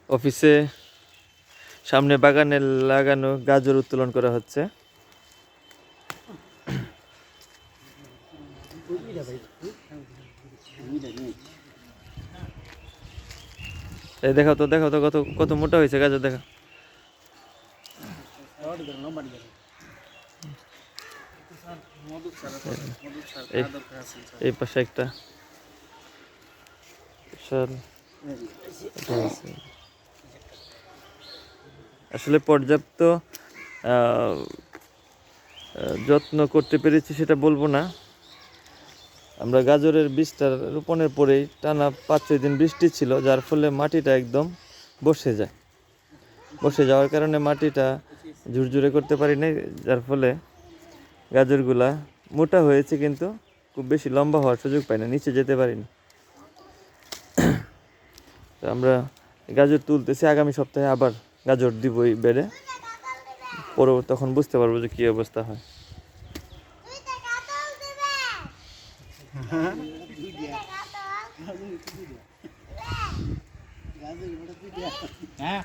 অফিসে সামনে বাগানে লাগানো গাজর উত্তোলন করা হচ্ছে। এই দেখাও তো কত কত মোটা হয়েছে গাজর, দেখা। এই পাশে একটা আসলে পর্যাপ্ত যত্ন করতে পেরেছি সেটা বলবো না। আমরা গাজরের বীজটা রোপণের পরেই টানা 5-6 দিন বৃষ্টি ছিল, যার ফলে মাটিটা একদম বসে যাওয়ার কারণে মাটিটা ঝুরঝুরে করতে পারি নাই, যার ফলে গাজরগুলা মোটা হয়েছে কিন্তু খুব বেশি লম্বা হওয়ার সুযোগ পাই না, নিচে যেতে পারিনি। তো আমরা গাজর তুলতেছি, আগামী সপ্তাহে আবার গাজর দিব এই বেড়ে, পরে তখন বুঝতে পারবো যে কী অবস্থা হয়। হ্যাঁ